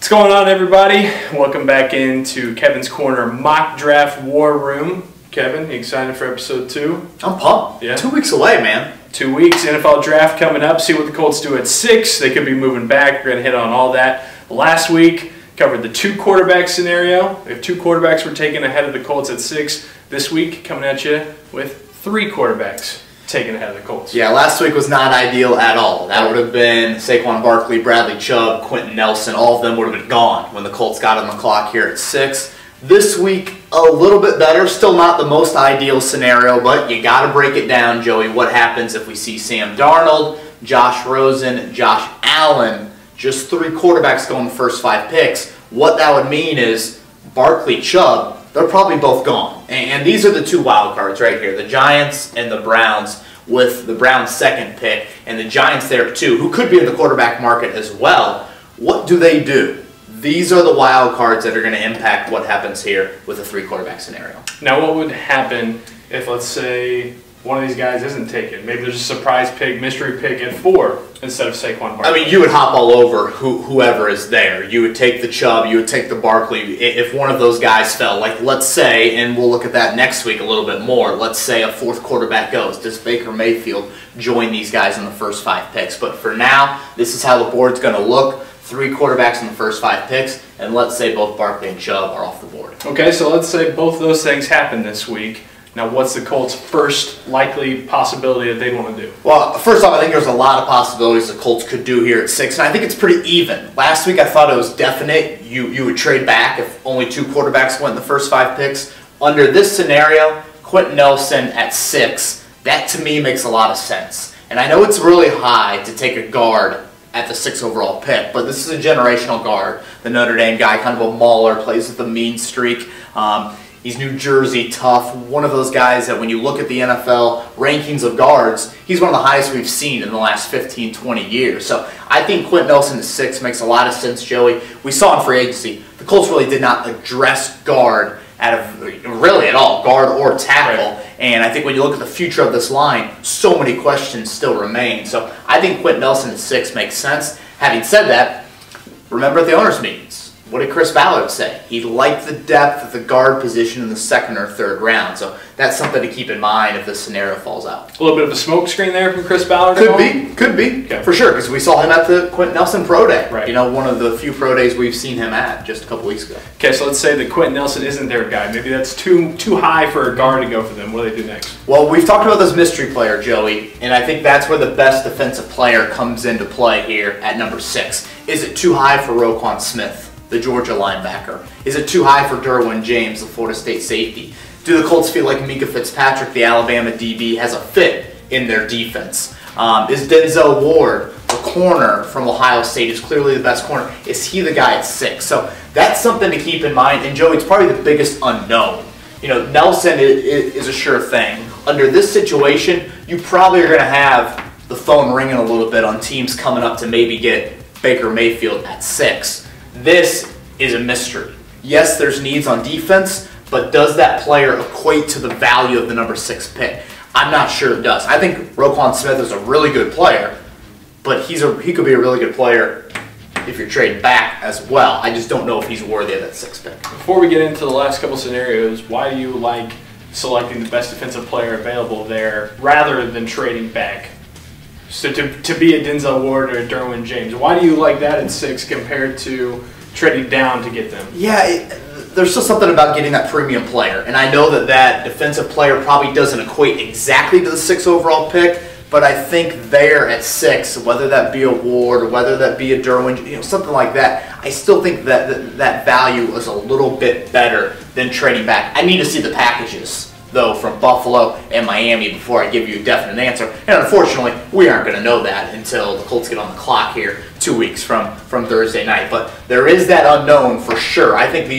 What's going on, everybody? Welcome back into Kevin's Corner Mock Draft War Room. Kevin, you excited for episode 2? I'm pumped. Yeah. 2 weeks away, man. 2 weeks, NFL draft coming up. See what the Colts do at 6. They could be moving back. We're going to hit on all that. Last week, covered the 2 quarterback scenario. If 2 quarterbacks were taken ahead of the Colts at 6, this week coming at you with 3 quarterbacks taken ahead of the Colts. Yeah, last week was not ideal at all. That would have been Saquon Barkley, Bradley Chubb, Quenton Nelson. All of them would have been gone when the Colts got on the clock here at 6. This week, a little bit better. Still not the most ideal scenario, but you got to break it down, Joey. What happens if we see Sam Darnold, Josh Rosen, Josh Allen, just 3 quarterbacks go in the first 5 picks? What that would mean is Barkley, Chubb, they're probably both gone. And these are the 2 wild cards right here, the Giants and the Browns, with the Browns' 2nd pick, and the Giants there too, who could be in the quarterback market as well. What do they do? These are the wild cards that are going to impact what happens here with a 3 quarterback scenario. Now, what would happen if, let's say, one of these guys isn't taken? Maybe there's a surprise pick, mystery pick at 4 instead of Saquon Barkley. I mean, you would hop all over whoever is there. You would take the Chubb, you would take the Barkley. If one of those guys fell, like let's say, and we'll look at that next week a little bit more, let's say a 4th quarterback goes. Does Baker Mayfield join these guys in the first 5 picks? But for now, this is how the board's going to look. 3 quarterbacks in the first 5 picks, and let's say both Barkley and Chubb are off the board. Okay, so let's say both of those things happen this week. Now, what's the Colts' first likely possibility that they want to do? Well, first off, I think there's a lot of possibilities the Colts could do here at 6, and I think it's pretty even. Last week, I thought it was definite you would trade back if only 2 quarterbacks went in the first 5 picks. Under this scenario, Quenton Nelson at 6, that to me makes a lot of sense. And I know it's really high to take a guard at the 6th overall pick, but this is a generational guard. The Notre Dame guy, kind of a mauler, plays with a mean streak. He's New Jersey tough, one of those guys that when you look at the NFL rankings of guards, he's one of the highest we've seen in the last 15, 20 years. So I think Quenton Nelson at 6 makes a lot of sense, Joey. We saw in free agency, the Colts really did not address guard really at all, guard or tackle. Right. And I think when you look at the future of this line, so many questions still remain. So I think Quenton Nelson at 6 makes sense. Having said that, remember at the owners' meetings, what did Chris Ballard say? He liked the depth of the guard position in the 2nd or 3rd round. So that's something to keep in mind if this scenario falls out. A little bit of a smoke screen there from Chris Ballard? Could be, okay. For sure, because we saw him at the Quenton Nelson Pro Day. Right. You know, one of the few Pro Days we've seen him at just a couple weeks ago. Okay, so let's say that Quenton Nelson isn't their guy. Maybe that's too high for a guard to go for them. What do they do next? Well, we've talked about this mystery player, Joey, and I think that's where the best defensive player comes into play here at number 6. Is it too high for Roquan Smith, the Georgia linebacker? Is it too high for Derwin James, the Florida State safety? Do the Colts feel like Minka Fitzpatrick, the Alabama DB, has a fit in their defense? Is Denzel Ward, the corner from Ohio State, is clearly the best corner? Is he the guy at 6? So that's something to keep in mind. And Joey, it's probably the biggest unknown. You know, Nelson is a sure thing. Under this situation, you probably are going to have the phone ringing a little bit on teams coming up to maybe get Baker Mayfield at 6. This is a mystery. Yes, there's needs on defense, but does that player equate to the value of the number 6 pick? I'm not sure it does. I think Roquan Smith is a really good player, but he could be a really good player if you're trading back as well. I just don't know if he's worthy of that 6th pick. Before we get into the last couple scenarios, why do you like selecting the best defensive player available there rather than trading back? So to be a Denzel Ward or a Derwin James, why do you like that at 6 compared to trading down to get them? Yeah, there's still something about getting that premium player. And I know that defensive player probably doesn't equate exactly to the 6th overall pick, but I think there at 6, whether that be a Ward or whether that be a Derwin, something like that, I still think that value is a little bit better than trading back. I need to see the packages, though, from Buffalo and Miami before I give you a definite answer. And unfortunately, we aren't going to know that until the Colts get on the clock here 2 weeks from Thursday night. But there is that unknown for sure. I think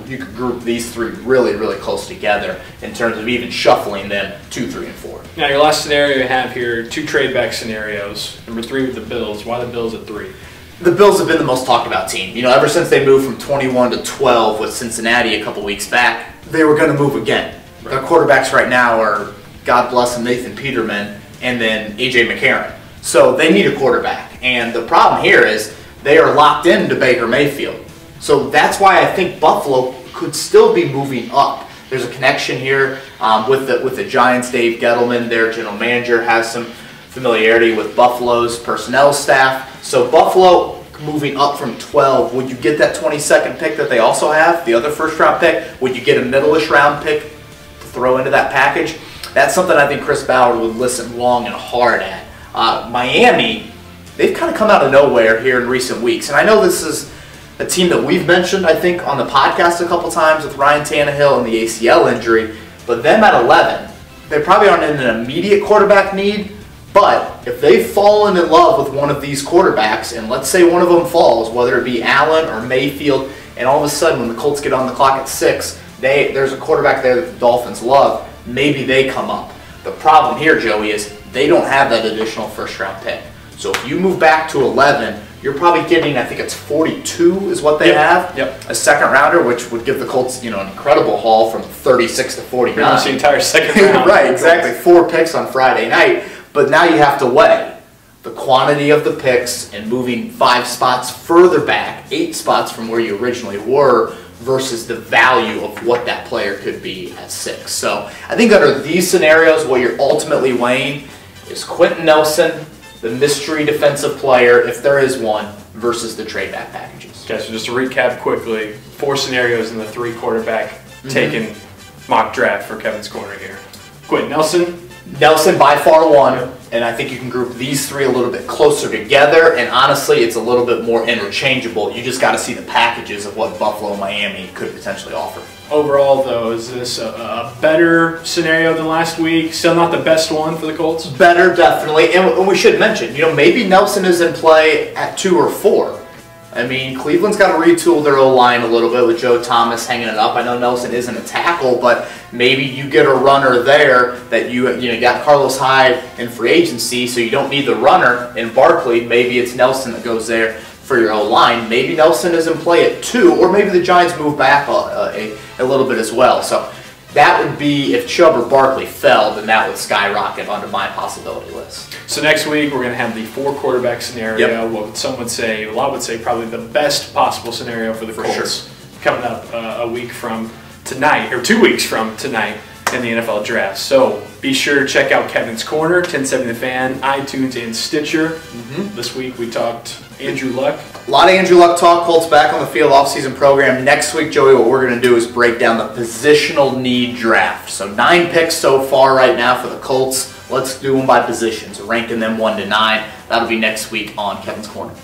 you could group these 3 really, really close together in terms of even shuffling them 2, 3, and 4. Now, your last scenario you have here, 2 trade back scenarios. Number 3 with the Bills. Why the Bills at 3? The Bills have been the most talked about team. You know, ever since they moved from 21 to 12 with Cincinnati a couple weeks back, they were going to move again. Right. Their quarterbacks right now are, God bless them, Nathan Peterman and then A.J. McCarron. So they need a quarterback. And the problem here is they are locked into Baker Mayfield. So that's why I think Buffalo could still be moving up. There's a connection here with the Giants. Dave Gettleman, their general manager, has some familiarity with Buffalo's personnel staff. So Buffalo moving up from 12, would you get that 22nd pick that they also have, the other first-round pick? Would you get a middle-ish round pick to throw into that package? That's something I think Chris Ballard would listen long and hard at. Miami, they've kind of come out of nowhere here in recent weeks. And I know this is a team that we've mentioned, I think, on the podcast a couple times with Ryan Tannehill and the ACL injury. But them at 11, they probably aren't in an immediate quarterback need. But if they've fallen in love with one of these quarterbacks, and let's say one of them falls, whether it be Allen or Mayfield, and all of a sudden when the Colts get on the clock at 6, there's a quarterback there that the Dolphins love, maybe they come up. The problem here, Joey, is they don't have that additional first-round pick. So if you move back to 11, you're probably getting, I think it's 42 is what they have. Yep. A second-rounder, which would give the Colts, an incredible haul from 36 to 49. Pretty much the entire second round. Right, exactly. 4 picks on Friday night. But now you have to weigh the quantity of the picks and moving 5 spots further back, 8 spots from where you originally were, versus the value of what that player could be at 6. So I think under these scenarios, what you're ultimately weighing is Quenton Nelson, the mystery defensive player, if there is one, versus the trade back packages. Okay, so just to recap quickly, 4 scenarios in the 3 quarterback taken mock draft for Kevin's corner here. Quenton Nelson by far one, and I think you can group these 3 a little bit closer together, and honestly it's a little bit more interchangeable. You just got to see the packages of what Buffalo and Miami could potentially offer. Overall though, is this a better scenario than last week? Still not the best one for the Colts? Better, definitely, and we should mention, maybe Nelson is in play at 2 or 4. I mean, Cleveland's got to retool their O-line a little bit with Joe Thomas hanging it up. I know Nelson isn't a tackle, but maybe you get a runner there that you got Carlos Hyde in free agency, so you don't need the runner in Barkley. Maybe it's Nelson that goes there for your O-line. Maybe Nelson is in play at 2, or maybe the Giants move back a little bit as well. So that would be, if Chubb or Barkley fell, then that would skyrocket onto my possibility list. So next week we're going to have the 4 quarterback scenario. What some would say, a lot would say, probably the best possible scenario for the Colts coming up a week from tonight, or 2 weeks from tonight in the NFL draft. So be sure to check out Kevin's Corner, 1070 The Fan, iTunes, and Stitcher. This week we talked Andrew Luck. A lot of Andrew Luck talk. Colts back on the field offseason program. Next week, Joey, what we're going to do is break down the positional need draft. So 9 picks so far right now for the Colts. Let's do them by positions, ranking them 1 to 9. That'll be next week on Kevin's Corner.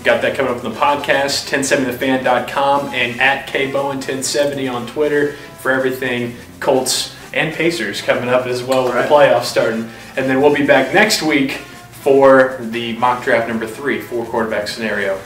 Got that coming up in the podcast, 1070thefan.com, and at kbowen1070 on Twitter for everything Colts and Pacers coming up as well with the playoffs starting. And then we'll be back next week for the mock draft number 3, 4 quarterback scenario.